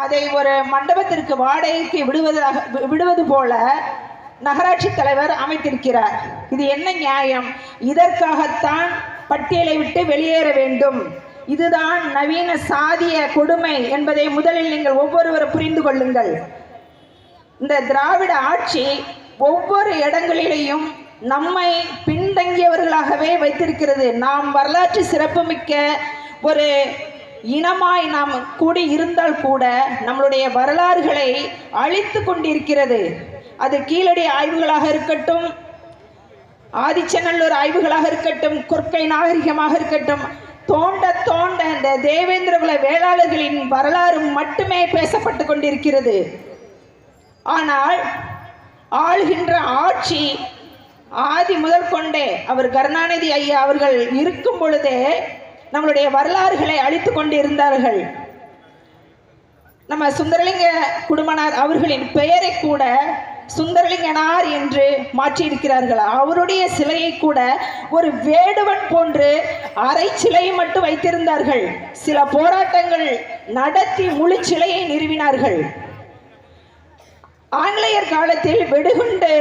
அதை ஒரு மண்டபத்திற்கு வாடகைக்கு விடுவது போல நகராட்சி தலைவர் அமைத்திருக்கிறார். இது என்ன நியாயம்? இதற்காகத்தான் பட்டியலை விட்டு வெளியேற வேண்டும். இதுதான் நவீன சாதிய கொடுமை என்பதை முதலில் நீங்கள் ஒவ்வொருவரும் புரிந்து கொள்ளுங்கள். இந்த திராவிட ஆட்சி ஒவ்வொரு இடங்களிலேயும் நம்மை பின்தங்கியவர்களாகவே வைத்திருக்கிறது. நாம் வரலாற்று சிறப்புமிக்க ஒரு இனமாய் நாம் கூடி இருந்தால் கூட நம்மளுடைய வரலாறுகளை அழித்து கொண்டிருக்கிறது. அது கீழடி ஆய்வுகளாக இருக்கட்டும், ஆதிச்சநல்லூர் ஆய்வுகளாக இருக்கட்டும், கொற்கை நாகரிகமாக இருக்கட்டும், தோண்ட தோண்ட இந்த தேவேந்திரகுல வேளாளர்களின் வரலாறு மட்டுமே பேசப்பட்டு கொண்டிருக்கிறது. ஆனால் ஆளுகின்ற ஆட்சி ஆதி முதல் கொண்டே அவர் கருணாநிதி ஐயா அவர்கள் இருக்கும் பொழுதே நம்மளுடைய வரலாறுகளை அழித்து கொண்டிருந்தார்கள். நம்ம சுந்தரலிங்க குடும்பனார் அவர்களின் பெயரை கூட சுந்தரலிங்கனார் என்று மாற்றியிருக்கிறார்கள். அவருடைய சிலையை கூட ஒரு வேடுவன் போன்று அரை சிலையை மட்டும் வைத்திருந்தார்கள். சில போராட்டங்கள் நடத்தி முழு சிலையை நிறுவினார்கள். ஆங்கிலேயர் காலத்தில் வெடிகுண்டு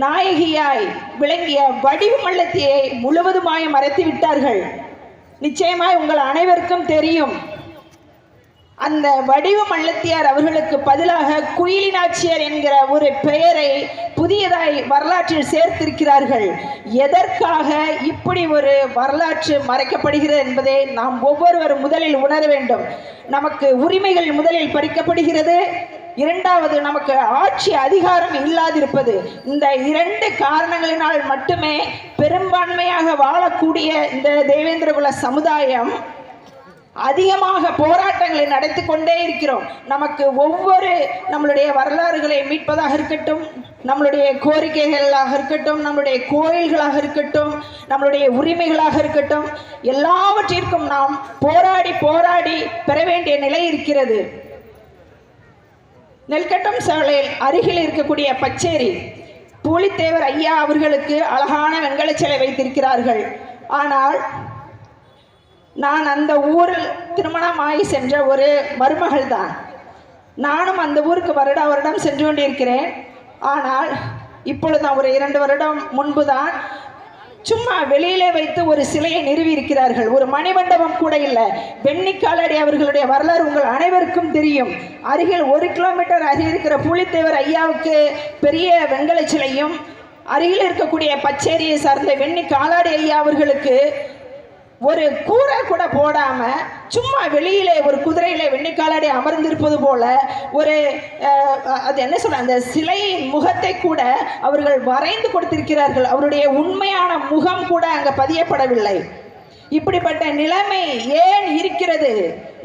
நாயகியாய் விளங்கிய வடிவு மல்லத்தியை முழுவதுமாய் மறைத்து விட்டார்கள். நிச்சயமாய் உங்கள் அனைவருக்கும் தெரியும். அந்த வடிவு மல்லத்தியார் அவர்களுக்கு பதிலாக குயிலினாச்சியார் என்கிற ஒரு பெயரை புதியதாய் வரலாற்றில் சேர்த்திருக்கிறார்கள். எதற்காக இப்படி ஒரு வரலாற்று மறைக்கப்படுகிறது என்பதை நாம் ஒவ்வொருவரும் முதலில் உணர வேண்டும். நமக்கு உரிமைகள் முதலில் பறிக்கப்படுகிறது. இரண்டாவது, நமக்கு ஆட்சி அதிகாரம் இல்லாதிருப்பது. இந்த இரண்டு காரணங்களினால் மட்டுமே பெரும்பான்மையாக வாழக்கூடிய இந்த தேவேந்திரகுல சமுதாயம் அதிகமாக போராட்டங்களை நடத்தி கொண்டே இருக்கிறோம். நமக்கு ஒவ்வொரு நம்மளுடைய வரலாறுகளை மீட்பதாக இருக்கட்டும், நம்மளுடைய கோரிக்கைகளாக இருக்கட்டும், நம்மளுடைய கோயில்களாக இருக்கட்டும், நம்மளுடைய உரிமைகளாக இருக்கட்டும், எல்லாவற்றிற்கும் நாம் போராடி போராடி பெற வேண்டிய நிலை இருக்கிறது. நெல்கட்டம் சாலையில் அருகில் இருக்கக்கூடிய பச்சேரி பூலித்தேவர் ஐயா அவர்களுக்கு அழகான வெண்கல சிலை வைத்திருக்கிறார்கள். ஆனால் நான் அந்த ஊரில் திருமணமாகி சென்ற ஒரு மருமகள் தான். நானும் அந்த ஊருக்கு வருடம் சென்று கொண்டிருக்கிறேன். ஆனால் இப்பொழுது நான் ஒரு 2 வருடம் முன்பு தான் சும்மா வெளியிலே வைத்து ஒரு சிலையை நிறுவி இருக்கிறார்கள். ஒரு மணிமண்டபம் கூட இல்லை. வெண்ணிக்காலடி அவர்களுடைய வரலாறு உங்கள் அனைவருக்கும் தெரியும். அருகில் 1 கிலோமீட்டர் அருகில் இருக்கிற பூலித்தேவர் ஐயாவுக்கு பெரிய வெண்கல சிலையும், அருகில் இருக்கக்கூடிய பச்சேரியை சார்ந்த வெண்ணி காலாடி ஐயா அவர்களுக்கு ஒரு கூரை கூட போடாம சும்மா வெளியிலே ஒரு குதிரையில வெண்ணிக்காலாடி அமர்ந்திருப்பது போல ஒரு அது என்ன சொல்ற அந்த சிலையின் முகத்தை கூட அவர்கள் வரைந்து கொடுத்திருக்கிறார்கள். அவருடைய உண்மையான முகம் கூட அங்க பதியப்படவில்லை. இப்படிப்பட்ட நிலைமை ஏன் இருக்கிறது?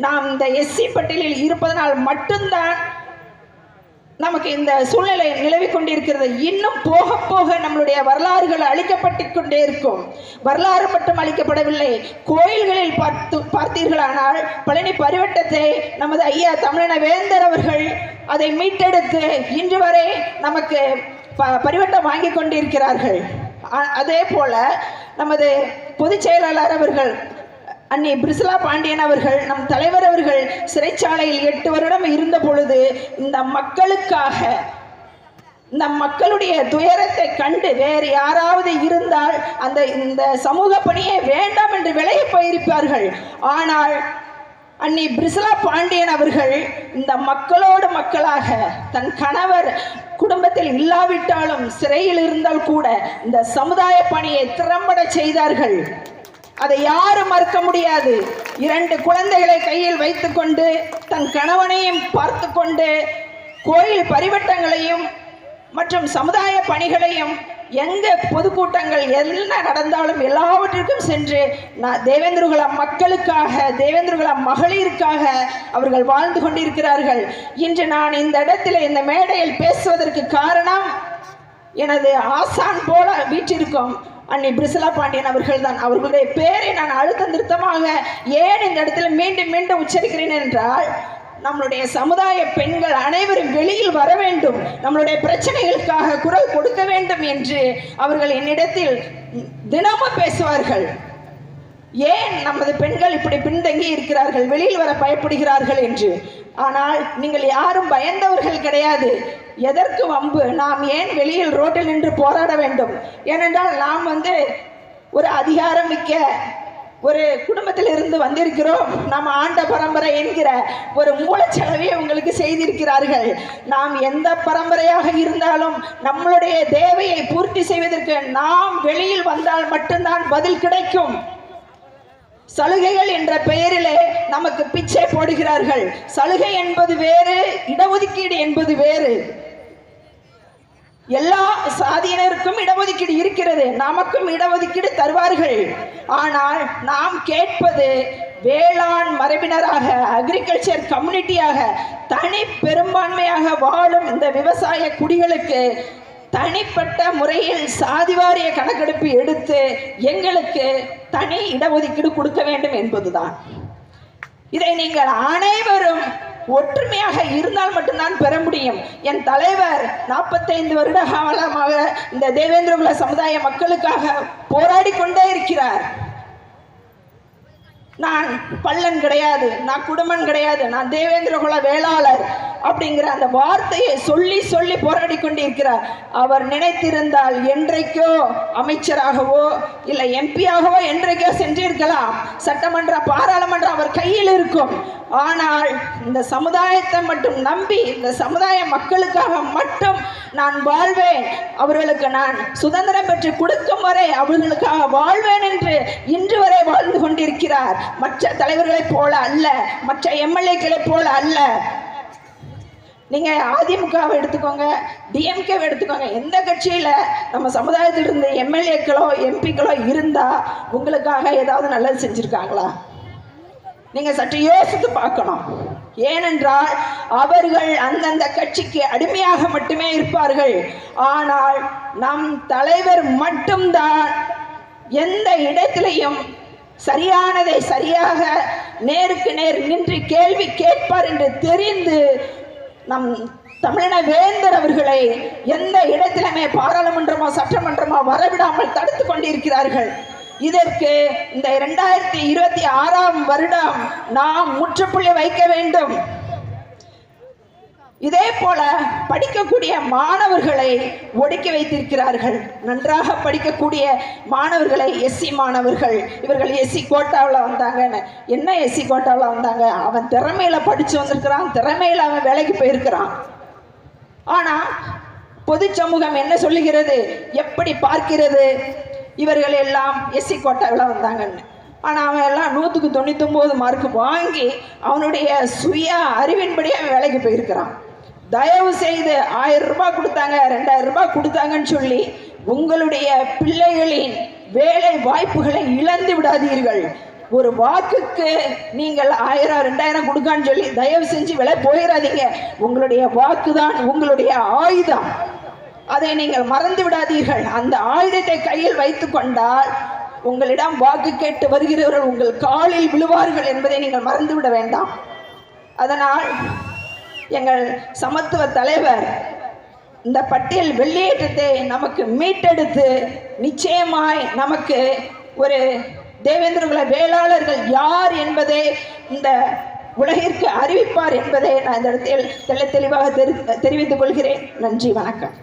நாம் இந்த எஸ்சி பட்டியலில் இருப்பதனால் மட்டும்தான் நமக்கு இந்த சூழ்நிலை நிலவி கொண்டிருக்கிறது. இன்னும் போக போக நம்மளுடைய வரலாறுகள் அழிக்கப்பட்டு கொண்டே இருக்கும். வரலாறு மட்டும் அழிக்கப்படவில்லை. கோயில்களில் பார்த்தீர்களானால் பழனி பரிவட்டத்தை நமது ஐயா தமிழின வேந்தர் அவர்கள் அதை மீட்டெடுத்து இன்று வரை நமக்கு பரிவட்டம் வாங்கி கொண்டிருக்கிறார்கள். அதே போல நமது பொதுச் செயலாளர் அவர்கள் அன்னி பிரிசிலா பாண்டியன் அவர்கள், நம் தலைவர் அவர்கள் சிறைச்சாலையில் 8 வருடம் இருந்த பொழுது இந்த மக்களுக்காக, இந்த மக்களுடைய துயரத்தை கண்டு வேறு யாராவது இருந்தால் இந்த சமூக பணியை வேண்டாம் என்று விலகி போயிருப்பார்கள். ஆனால் அன்னி பிரிசிலா பாண்டியன் அவர்கள் இந்த மக்களோடு மக்களாக தன் கணவர் குடும்பத்தில் இல்லாவிட்டாலும் சிறையில் இருந்தால் கூட இந்த சமுதாய பணியை திறம்பட செய்தார்கள். அதை யாரும் மறுக்க முடியாது. 2 குழந்தைகளை கையில் வைத்துக்கொண்டு தன் கணவனையும் பார்த்து கொண்டு கோயில் பரிவட்டங்களையும் மற்றும் சமுதாய பணிகளையும் எங்க பொதுக்கூட்டங்கள் என்ன நடந்தாலும் எல்லாவற்றிற்கும் சென்று தேவேந்திரகுல மக்களுக்காக, தேவேந்திரகுல மகளிருக்காக அவர்கள் வாழ்ந்து கொண்டிருக்கிறார்கள். இன்று நான் இந்த இடத்தில் இந்த மேடையில் பேசுவதற்கு காரணம் எனது ஆசான் போல வீற்றிருக்கும் அன்னி பிரிசிலா பாண்டியன் அவர்கள் தான். அவர்களுடைய பேரை நான் அழுத்த நிறுத்தமாக ஏன் இந்த இடத்துல மீண்டும் மீண்டும் உச்சரிக்கிறேன் என்றால், நம்மளுடைய சமுதாய பெண்கள் அனைவரும் வெளியில் வர வேண்டும், நம்மளுடைய பிரச்சனைகளுக்காக குரல் கொடுக்க வேண்டும் என்று அவர்கள் என்னிடத்தில் தினமும் பேசுவார்கள். ஏன் நமது பெண்கள் இப்படி பின்தங்கி இருக்கிறார்கள், வெளியில் வர பயப்படுகிறார்கள் என்று. ஆனால் நீங்கள் யாரும் பயந்தவர்கள் கிடையாது. எதற்கு வம்பு? நாம் ஏன் வெளியில் ரோட்டில் நின்று போராட வேண்டும்? ஏனென்றால் நாம் ஒரு அதிகாரமிக்க ஒரு குடும்பத்தில் இருந்து வந்திருக்கிறோம். நாம் ஆண்ட பரம்பரை என்கிற ஒரு மூலச்செலவை உங்களுக்கு செய்திருக்கிறார்கள். நாம் எந்த பரம்பரையாக இருந்தாலும் நம்மளுடைய தேவையை பூர்த்தி செய்வதற்கு நாம் வெளியில் வந்தால் மட்டும்தான் பதில் கிடைக்கும். சலுகைகள் என்ற பெயரிலே நமக்கு பிச்சை போடுகிறார்கள். சலுகை என்பது வேறு, இடஒதுக்கீடு என்பது வேறு. எல்லா சாதியினருக்கும் இடஒதுக்கீடு இருக்கிறது, நமக்கும் இடஒதுக்கீடு தருவார்கள். ஆனால் நாம் கேட்பது வேளாண் மரபினராக, அக்ரிகல்ச்சர் கம்யூனிட்டியாக, தனி பெரும்பான்மையாக வாழும் இந்த விவசாய குடிகளுக்கு தனிப்பட்ட முறையில் சாதிவாரிய கணக்கெடுப்பு எடுத்து எங்களுக்கு தனி இடஒதுக்கீடு கொடுக்க வேண்டும் என்பதுதான். இதை நீங்கள் அனைவரும் ஒற்றுமையாக இருந்தால் மட்டும்தான் பெற முடியும். என் தலைவர் 45 வருட காலமாக இந்த தேவேந்திரகுல சமுதாய மக்களுக்காக போராடி கொண்டே இருக்கிறார். நான் பல்லன் கிடையாது, நான் குடும்பம் கிடையாது, நான் தேவேந்திரகுல வேளாளர் அப்படிங்கிற அந்த வார்த்தையை சொல்லி சொல்லி போராடி கொண்டிருக்கிறார். அவர் நினைத்திருந்தால் என்றைக்கோ அமைச்சராகவோ இல்லை எம்பியாகவோ என்றைக்கோ சென்றிருக்கலாம். சட்டமன்ற பாராளுமன்றம் அவர் கையில் இருக்கும். ஆனால் இந்த சமுதாயத்தை மட்டும் நம்பி, இந்த சமுதாய மக்களுக்காக மட்டும் நான் வாழ்வேன், அவர்களுக்கு நான் சுதந்திரம் பெற்று கொடுக்கும் வரை அவர்களுக்காக வாழ்வேன் என்று இன்று வரை வாழ்ந்து கொண்டிருக்கிறார். மற்ற தலைவர்களைப் போல அல்ல, மற்ற எம்எல்ஏக்களைப் போல அல்ல. நீங்கள் அதிமுகவை எடுத்துக்கோங்க, டிஎம்கேவை எடுத்துக்கோங்க, எந்த கட்சியில் நம்ம சமுதாயத்தில் இருந்து எம்எல்ஏக்களோ எம்பிக்களோ இருந்தால் உங்களுக்காக ஏதாவது நல்லது செஞ்சுருக்காங்களா? நீங்கள் சற்று யோசித்து பார்க்கணும். ஏனென்றால் அவர்கள் அந்தந்த கட்சிக்கு அடிமையாக மட்டுமே இருப்பார்கள். ஆனால் நம் தலைவர் மட்டும்தான் எந்த இடத்திலையும் சரியானதை சரியாக நேருக்கு நேர் நின்று கேள்வி கேட்பார் என்று தெரிந்து நம் தமிழின வேந்தர் அவர்களை எந்த இடத்திலுமே பாராளுமன்றமோ சட்டமன்றமோ வரவிடாமல் தடுத்து கொண்டிருக்கிறார்கள். இதற்கு இந்த 2026ஆம் வருடம் நாம் முற்றுப்புள்ளி வைக்க வேண்டும். இதே போல படிக்கக்கூடிய மாணவர்களை ஒடுக்கி வைத்திருக்கிறார்கள். நன்றாக படிக்கக்கூடிய மாணவர்களை, எஸ்சி மாணவர்கள், இவர்கள் எஸ்சி கோட்டாவில் வந்தாங்கன்னு. என்ன எஸ்சி கோட்டாவில் வந்தாங்க? அவன் திறமையில படிச்சு வந்திருக்கிறான், திறமையில அவன் வேலைக்கு போயிருக்கிறான். ஆனா பொது சமூகம் என்ன சொல்லுகிறது, எப்படி பார்க்கிறது? இவர்கள் எல்லாம் எஸ்சி கோட்டாவில் வந்தாங்கன்னு. ஆனால் அவன் எல்லாம் 100க்கு 99 மார்க் வாங்கி அவனுடைய சுய அறிவின்படி அவன் வேலைக்கு போயிருக்கிறான். தயவு செய்து 1000 ரூபாய் கொடுத்தாங்க, 2000 ரூபாய் கொடுத்தாங்கன்னு சொல்லி உங்களுடைய பிள்ளைகளின் வேலை வாய்ப்புகளை இழந்து விடாதீர்கள். ஒரு வாக்குக்கு நீங்கள் 1000 2000 கொடுக்கான்னு சொல்லி தயவு செஞ்சு விலை போயிடாதீங்க. உங்களுடைய வாக்கு தான் உங்களுடைய ஆயுதம், அதை நீங்கள் மறந்து விடாதீர்கள். அந்த ஆயுதத்தை கையில் வைத்து கொண்டால் உங்களிடம் வாக்கு கேட்டு வருகிறவர்கள் உங்கள் காலில் விழுவார்கள் என்பதை நீங்கள் மறந்துவிட வேண்டாம். அதனால் எங்கள் சமத்துவ தலைவர் இந்த பட்டியல் வெளியேற்றத்தை நமக்கு மீட்டெடுத்து நிச்சயமாய் நமக்கு ஒரு தேவேந்திரகுல வேளாளர்கள் யார் என்பதை இந்த உலகிற்கு அறிவிப்பார் என்பதை நான் இந்த இடத்தில் தெளிவாக தெரிவித்துக் கொள்கிறேன். நன்றி, வணக்கம்.